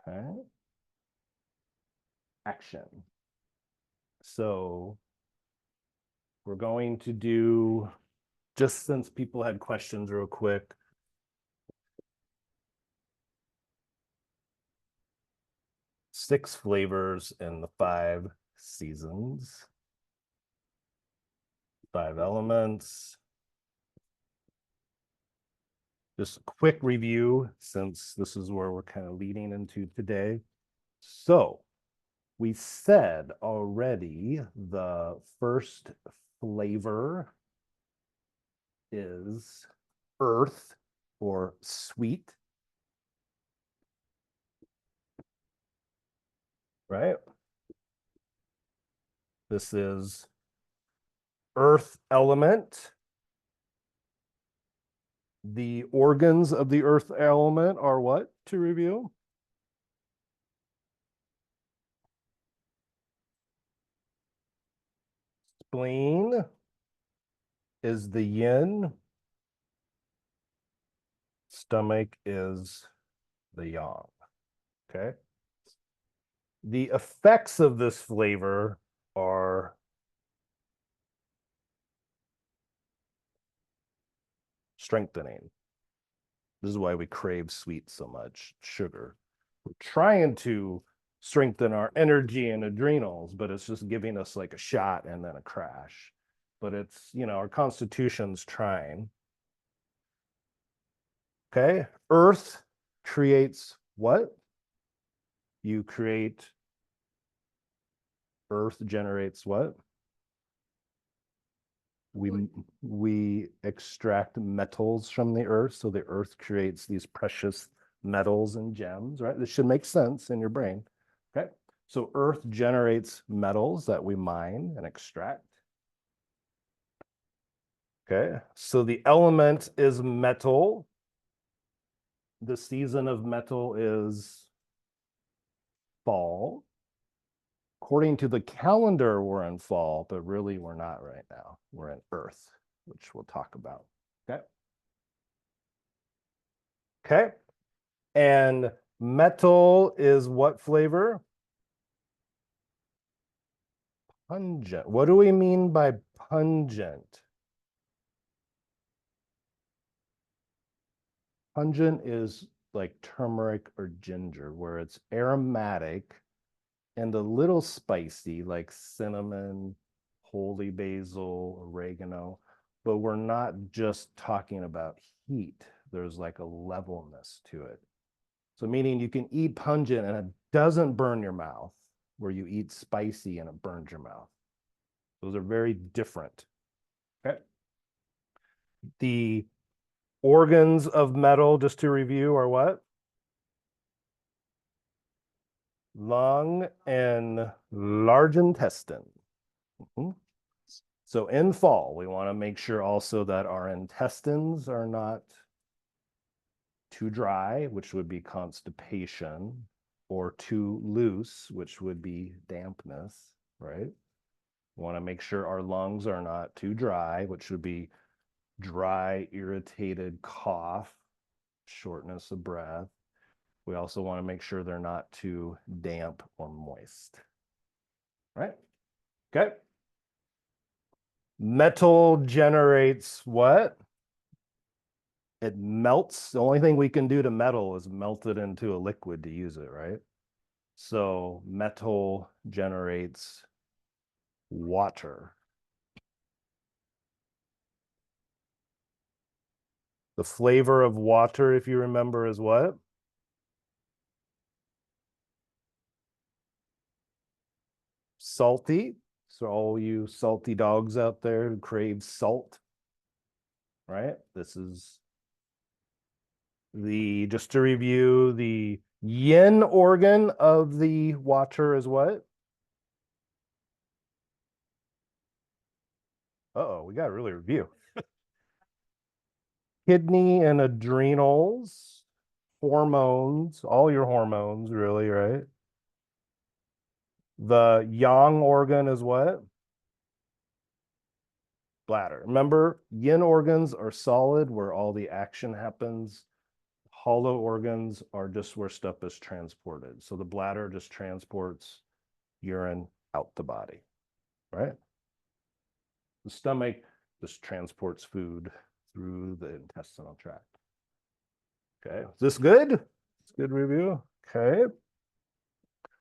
Okay. Action. So we're going to do, just since people had questions real quick, six flavors in the 5 seasons, 5 elements. Just a quick review, since this is where we're kind of leading into today. So we said already the first flavor is earth or sweet, right? This is earth element. The organs of the earth element are what, to review? Spleen is the yin. Stomach is the yang. Okay. The effects of this flavor are strengthening. This is why we crave sweet so much, sugar. We're trying to strengthen our energy and adrenals, but it's just giving us like a shot and then a crash. But it's, our constitution's trying. Okay. Earth creates what? You create, earth generates what? We extract metals from the earth, so the earth creates these precious metals and gems, right? This should make sense in your brain. Okay. So earth generates metals that we mine and extract. Okay. So the element is metal. The season of metal is fall. According to the calendar, we're in fall, but really we're not right now. We're in earth, which we'll talk about. Okay. Okay. And metal is what flavor? Pungent. What do we mean by pungent? Pungent is like turmeric or ginger, where it's aromatic and a little spicy, like cinnamon, holy basil, oregano. But we're not just talking about heat. There's like a levelness to it. So meaning you can eat pungent and it doesn't burn your mouth, where you eat spicy and it burns your mouth. Those are very different. Okay. The organs of metal, just to review, are what? Lung and large intestine. Mm-hmm. So in fall, we want to make sure also that our intestines are not too dry, which would be constipation, or too loose, which would be dampness, right? We want to make sure our lungs are not too dry, which would be dry, irritated cough, shortness of breath. We also want to make sure they're not too damp or moist. Right? Okay. Metal generates what? It melts. The only thing we can do to metal is melt it into a liquid to use it, right? So metal generates water. The flavor of water, if you remember, is what? Salty. So all you salty dogs out there who crave salt, right? This is just to review, the yin organ of the water is what? Uh-oh, we got to really review. Kidney and adrenals, hormones, all your hormones, really, right? The yang organ is what? Bladder. Remember, yin organs are solid, where all the action happens. Hollow organs are just where stuff is transported. So the bladder just transports urine out the body, right? The stomach just transports food through the intestinal tract. Okay, is this good? It's good review. Okay.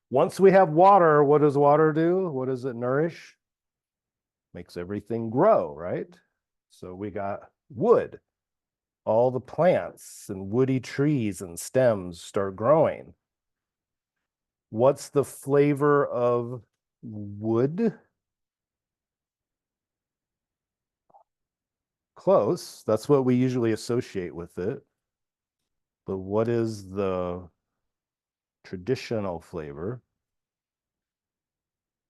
Once we have water, what does water do? What does it nourish? Makes everything grow, right? So we got wood. All the plants and woody trees and stems start growing. What's the flavor of wood? Close. That's what we usually associate with it. But what is the traditional flavor?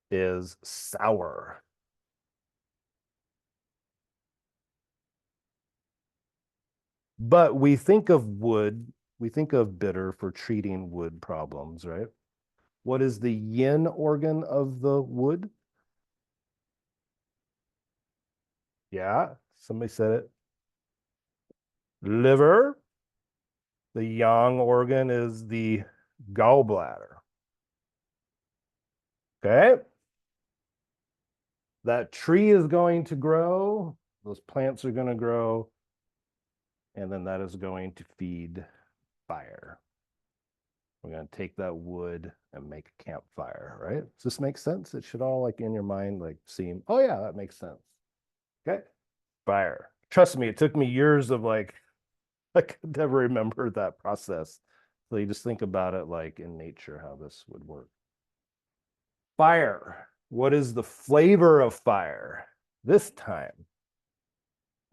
Is sour. But we think of wood, we think of bitter for treating wood problems, right? What is the yin organ of the wood? Yeah, somebody said it. Liver. The yang organ is the gallbladder. Okay. That tree is going to grow. Those plants are going to grow. And then that is going to feed fire. We're going to take that wood and make a campfire, right? Does this make sense? It should all like in your mind, like seem, oh yeah, that makes sense. Okay. Fire. Trust me, it took me years of like, I could never remember that process. So you just think about it like in nature, how this would work. Fire. What is the flavor of fire? This time,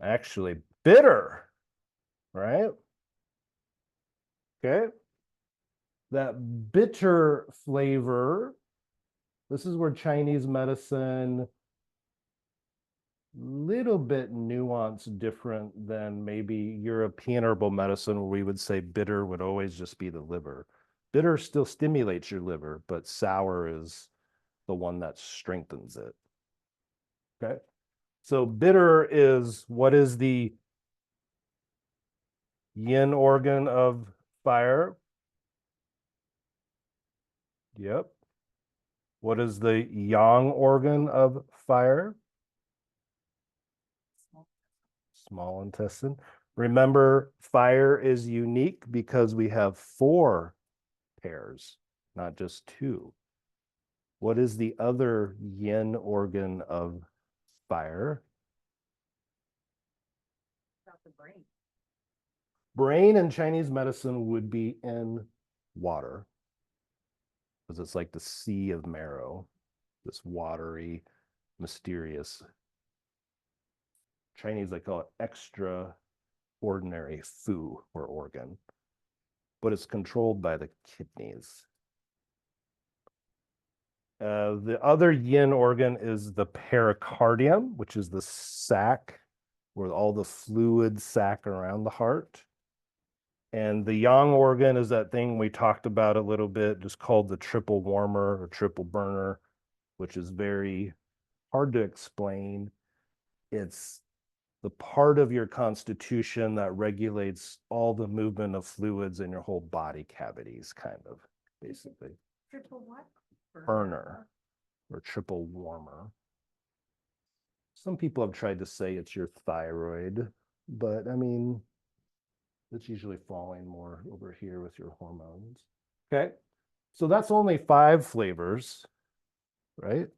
actually bitter, right? Okay. That bitter flavor, this is where Chinese medicine, little bit nuanced different than maybe European herbal medicine, where we would say bitter would always just be the liver. Bitter still stimulates your liver, but sour is the one that strengthens it. Okay. So bitter is, what is the yin organ of fire? Yep. What is the yang organ of fire? Small intestine. Remember, fire is unique because we have 4 pairs, not just 2. What is the other yin organ of fire? The brain. Brain in Chinese medicine would be in water, because it's like the sea of marrow, this watery, mysterious. Chinese, they call it extraordinary fu or organ, but it's controlled by the kidneys. The other yin organ is the pericardium, which is the sac where all the fluids sac around the heart. And the yang organ is that thing we talked about a little bit, just called the triple warmer or triple burner, which is very hard to explain. It's the part of your constitution that regulates all the movement of fluids in your whole body cavities, kind of, basically. Triple what? Burner or triple warmer. Some people have tried to say it's your thyroid, but I mean, it's usually falling more over here with your hormones. Okay, so that's only 5 flavors, right?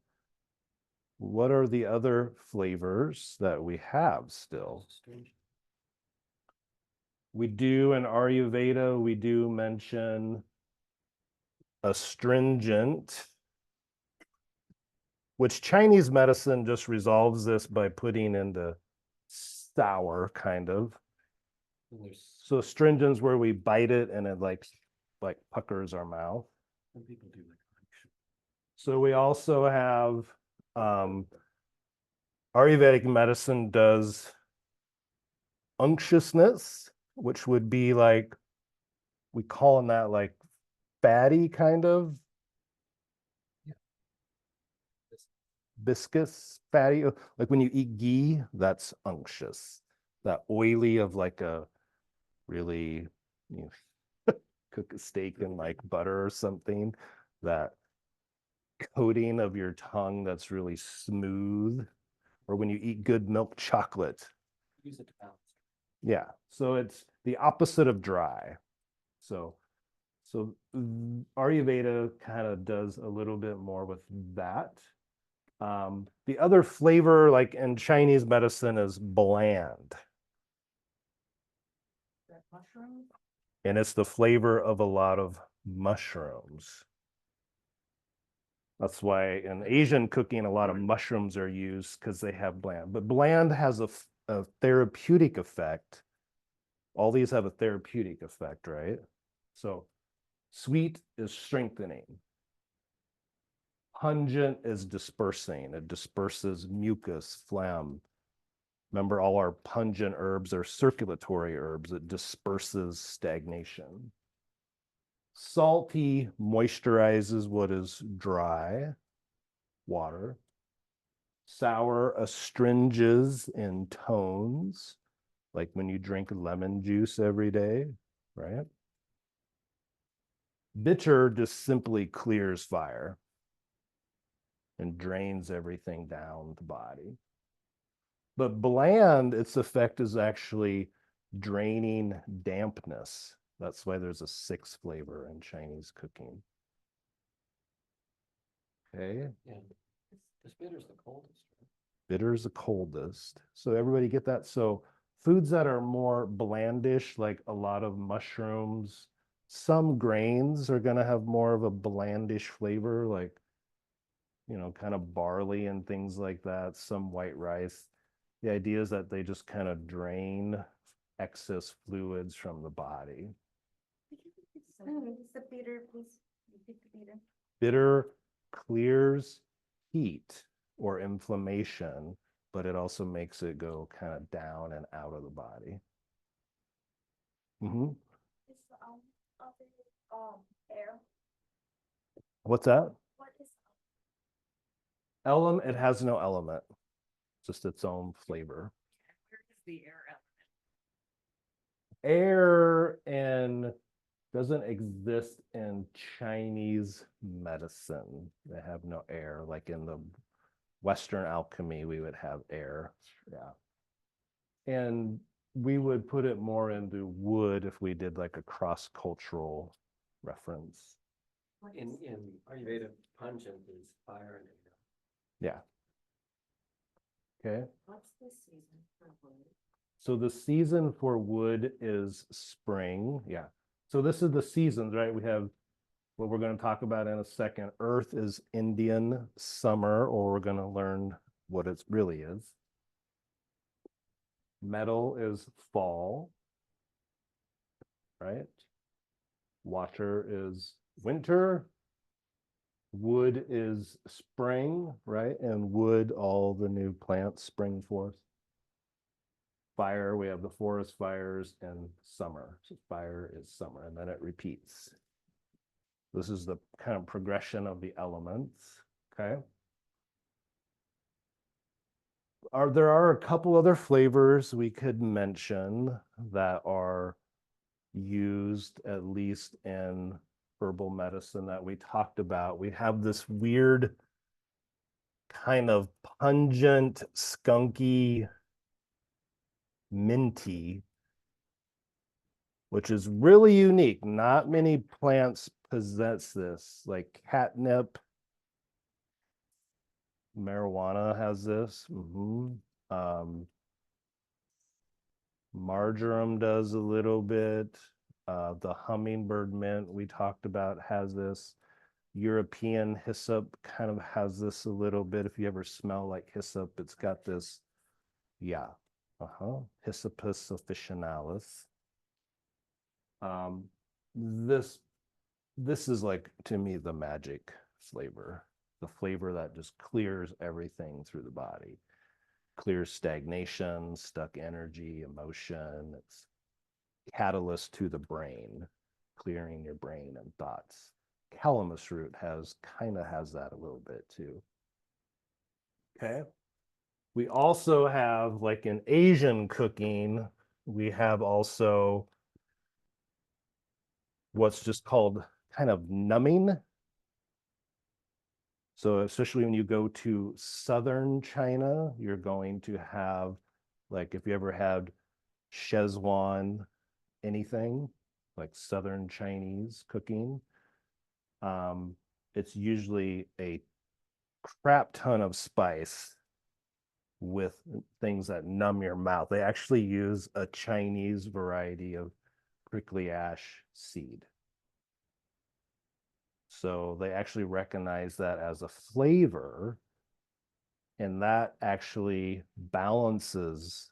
What are the other flavors that we have still? We do in Ayurveda, we do mention astringent, which Chinese medicine just resolves this by putting into sour, kind of. So astringent's where we bite it and it like puckers our mouth. Some people do like unction. So we also have Ayurvedic medicine does unctuousness, which would be like, we call that like fatty kind of. Viscous, fatty, like when you eat ghee, that's unctuous. That oily of like a really you cook a steak in like butter or something, that coating of your tongue that's really smooth, or when you eat good milk chocolate. Use it to balance. Yeah, so it's the opposite of dry. So Ayurveda kind of does a little bit more with that. The other flavor, like in Chinese medicine, is bland. That mushroom? And it's the flavor of a lot of mushrooms. That's why in Asian cooking, a lot of mushrooms are used because they have bland. But bland has a therapeutic effect. All these have a therapeutic effect, right? So sweet is strengthening. Pungent is dispersing. It disperses mucus, phlegm. Remember, all our pungent herbs are circulatory herbs. It disperses stagnation. Salty moisturizes what is dry, water. Sour astringes and tones, like when you drink lemon juice every day, right? Bitter just simply clears fire and drains everything down the body. But bland, its effect is actually draining dampness. That's why there's a sixth flavor in Chinese cooking. Okay. And this bitter's the coldest, right? Bitter is the coldest. So everybody get that? So foods that are more blandish, like a lot of mushrooms, some grains are going to have more of a blandish flavor, like, kind of barley and things like that, some white rice. The idea is that they just kind of drain excess fluids from the body. It's the bitter, please. Repeat the bitter. Bitter clears heat or inflammation, but it also makes it go kind of down and out of the body. Is air? What's that? What is Element, it has no element, just its own flavor. where is the air element? Air and doesn't exist in Chinese medicine. They have no air. Like in the Western alchemy, we would have air. Yeah. And we would put it more into wood if we did like a cross-cultural reference. In Ayurveda, pungent is fire and air. Yeah. Okay. What's the season for wood? So the season for wood is spring. Yeah. So this is the seasons, right? We have what we're going to talk about in a second. Earth is Indian summer, or we're going to learn what it really is. Metal is fall, right? Water is winter. Wood is spring, right? And wood, all the new plants spring forth. Fire, we have the forest fires, and summer. So fire is summer, and then it repeats. This is the kind of progression of the elements, okay? There are a couple other flavors we could mention that are used at least in herbal medicine that we talked about. We have this weird kind of pungent, skunky, minty, which is really unique. Not many plants possess this, like catnip. Marijuana has this. Marjoram does a little bit. The hummingbird mint we talked about has this. European hyssop kind of has this a little bit. If you ever smell like hyssop, it's got this, yeah, Hyssopus officinalis. This is like, to me, the magic flavor, the flavor that just clears everything through the body, clears stagnation, stuck energy, emotion. It's catalyst to the brain, clearing your brain and thoughts. Calamus root kind of has that a little bit too. Okay. We also have, like in Asian cooking, we have also what's just called kind of numbing. So especially when you go to southern China, you're going to have, like, if you ever had Szechuan anything, like southern Chinese cooking, it's usually a crap ton of spice with things that numb your mouth. They actually use a Chinese variety of prickly ash seed. So they actually recognize that as a flavor, and that actually balances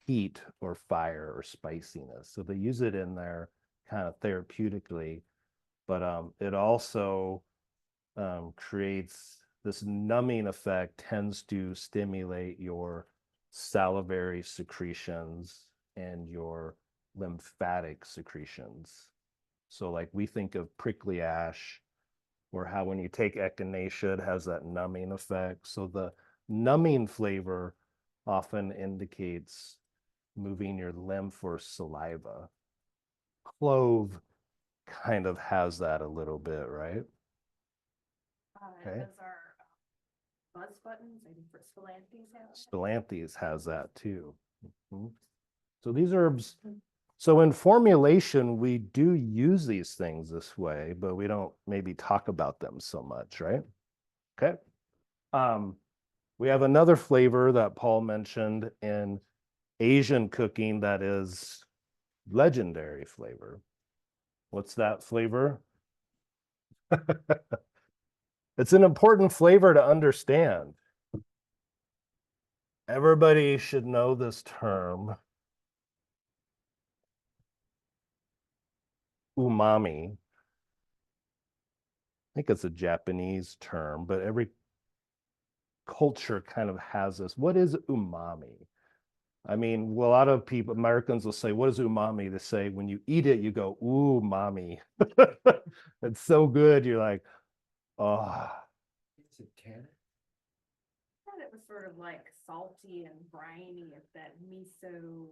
heat or fire or spiciness. So they use it in there kind of therapeutically, but it also creates this numbing effect, tends to stimulate your salivary secretions and your lymphatic secretions. So like we think of prickly ash, or how when you take echinacea, it has that numbing effect. So the numbing flavor often indicates moving your lymph or saliva. Clove kind of has that a little bit, right? Okay. Those are buzz buttons, I think for Spilanthes have. Spilanthes has that too. Mhm. So these herbs, so in formulation, we do use these things this way, but we don't maybe talk about them so much, right? Okay. We have another flavor that Paul mentioned in Asian cooking that is legendary flavor. What's that flavor? It's an important flavor to understand. Everybody should know this term. Umami. I think it's a Japanese term, but every culture kind of has this. What is umami? I mean, well, a lot of people, Americans will say, what is umami? They say, when you eat it, you go, ooh, mommy. It's so good. You're like, oh. Is it tannin? I thought it was sort of like salty and briny, if that miso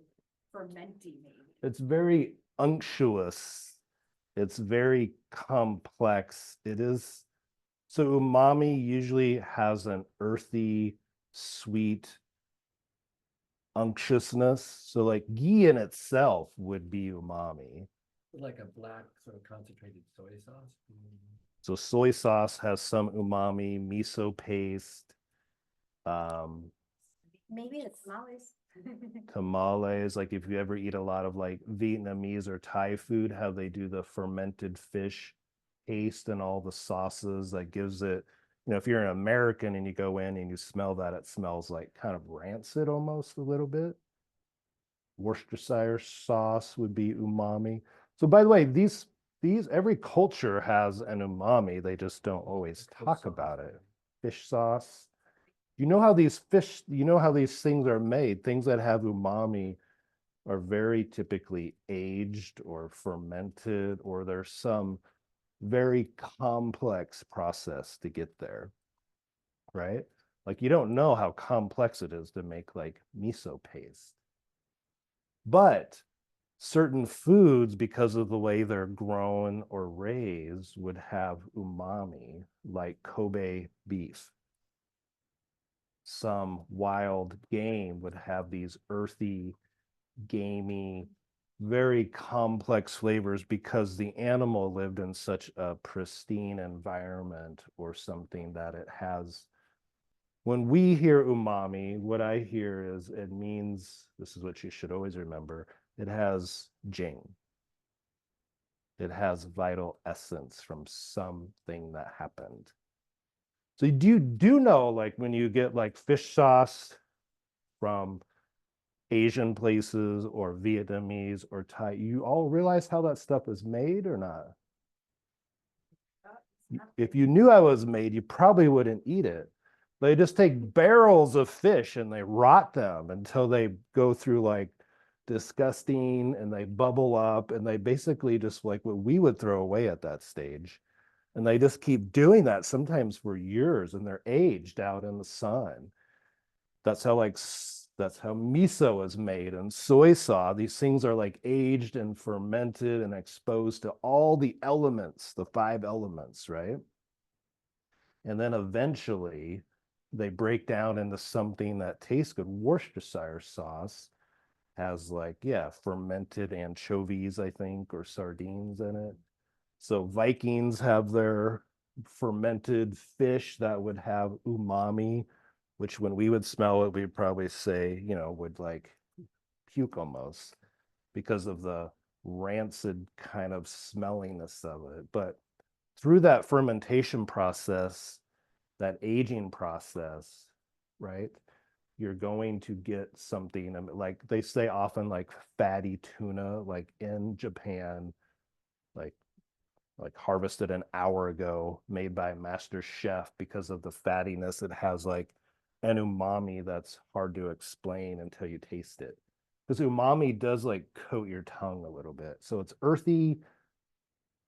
fermenty maybe. It's very unctuous. It's very complex. It is. So umami usually has an earthy, sweet unctuousness. So like ghee in itself would be umami. Like a black sort of concentrated soy sauce? So soy sauce has some umami, miso paste, Maybe it's tamales. tamales. Like if you ever eat a lot of like Vietnamese or Thai food, how they do the fermented fish paste and all the sauces that gives it, you know, if you're an American and you go in and you smell that, it smells like kind of rancid almost a little bit. Worcestershire sauce would be umami. So by the way, these every culture has an umami. They just don't always talk about it. Fish sauce. You know how these fish, you know how these things are made. Things that have umami are very typically aged or fermented, or there's some very complex process to get there, right? Like you don't know how complex it is to make like miso paste. But certain foods, because of the way they're grown or raised, would have umami, like Kobe beef. Some wild game would have these earthy, gamey, very complex flavors because the animal lived in such a pristine environment or something that it has. When we hear umami, what I hear is it means, this is what you should always remember, it has jing. It has vital essence from something that happened. So you do know, like when you get like fish sauce from Asian places or Vietnamese or Thai, you all realize how that stuff is made or not? If you knew how it was made, you probably wouldn't eat it. They just take barrels of fish and they rot them until they go through like disgusting and they bubble up and they basically just like what we would throw away at that stage. And they just keep doing that sometimes for years and they're aged out in the sun. That's how like That's how miso is made, and soy sauce. These things are like aged and fermented and exposed to all the elements, the 5 elements, right? And then eventually they break down into something that tastes good. Worcestershire sauce has like, yeah, fermented anchovies, I think, or sardines in it. So Vikings have their fermented fish that would have umami, which when we would smell it, we'd probably say, would like puke almost because of the rancid kind of smelliness of it. But through that fermentation process, that aging process, right? You're going to get something like they say often like fatty tuna, like in Japan, like harvested an hour ago, made by a master chef because of the fattiness. It has like an umami that's hard to explain until you taste it. Because umami does like coat your tongue a little bit. So it's earthy,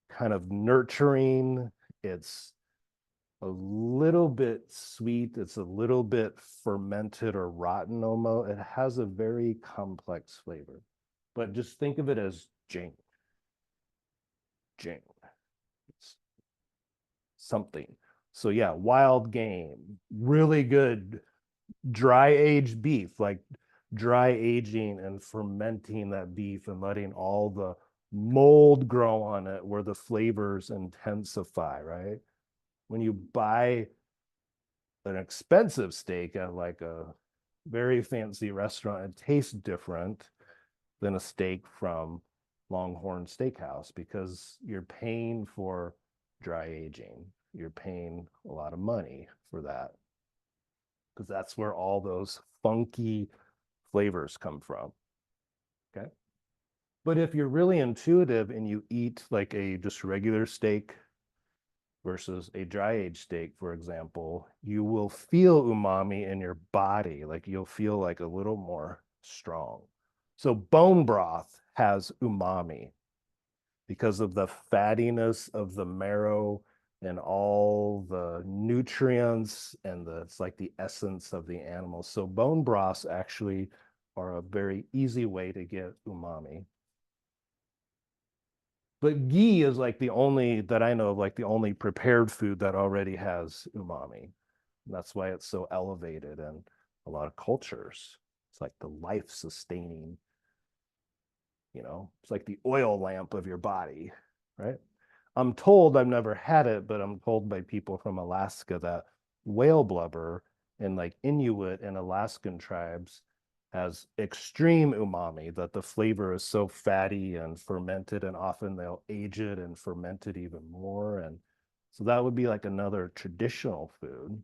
kind of nurturing. It's a little bit sweet. It's a little bit fermented or rotten almost. It has a very complex flavor. But just think of it as jing. Jing. It's something. So yeah, wild game, really good dry aged beef, like dry aging and fermenting that beef and letting all the mold grow on it where the flavors intensify, right? When you buy an expensive steak at like a very fancy restaurant, it tastes different than a steak from Longhorn Steakhouse because you're paying for dry aging. You're paying a lot of money for that because that's where all those funky flavors come from. Okay. But if you're really intuitive and you eat like a just regular steak versus a dry aged steak, for example, you will feel umami in your body. Like you'll feel like a little more strong. So bone broth has umami because of the fattiness of the marrow and all the nutrients and it's like the essence of the animal. So bone broths actually are a very easy way to get umami. But ghee is like the only that I know of, like the only prepared food that already has umami. And that's why it's so elevated in a lot of cultures. It's like the life sustaining, it's like the oil lamp of your body, right? I'm told, I've never had it, but I'm told by people from Alaska that whale blubber and like Inuit and Alaskan tribes has extreme umami, that the flavor is so fatty and fermented, and often they'll age it and ferment it even more. And so that would be like another traditional food.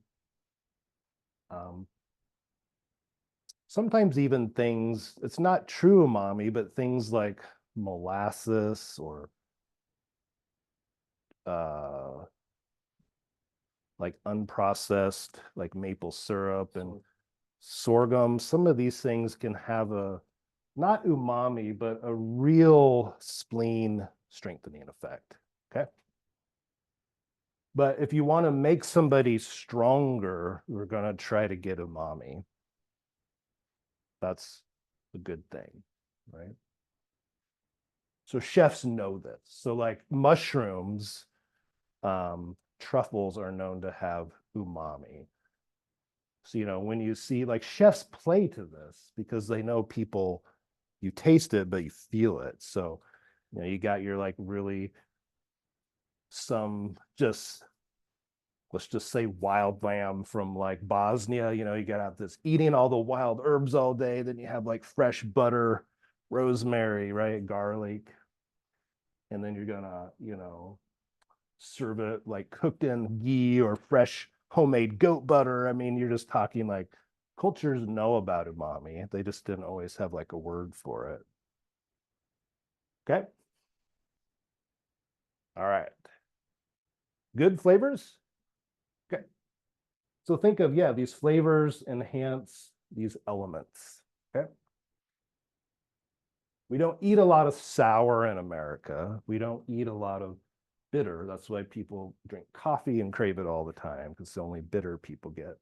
Sometimes even things, it's not true umami, but things like molasses or like unprocessed, like maple syrup and sorghum. Some of these things can have a not umami, but a real spleen strengthening effect. Okay. But if you want to make somebody stronger, we're going to try to get umami. That's a good thing, right? So chefs know this. So like mushrooms, truffles are known to have umami. So, when you see like chefs play to this because they know people, you taste it, but you feel it. So, you got your like really some just, let's just say wild lamb from like Bosnia, you got out this eating all the wild herbs all day. Then you have like fresh butter, rosemary, right? Garlic. And then you're gonna, serve it like cooked in ghee or fresh homemade goat butter. I mean, you're just talking like cultures know about umami. They just didn't always have like a word for it. Okay. All right. Good flavors. Okay. So think of, yeah, these flavors enhance these elements. Okay. We don't eat a lot of sour in America. We don't eat a lot of bitter. That's why people drink coffee and crave it all the time because it's the only bitter people get.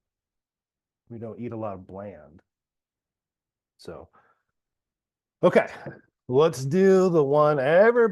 We don't eat a lot of bland. So, okay, let's do the one everybody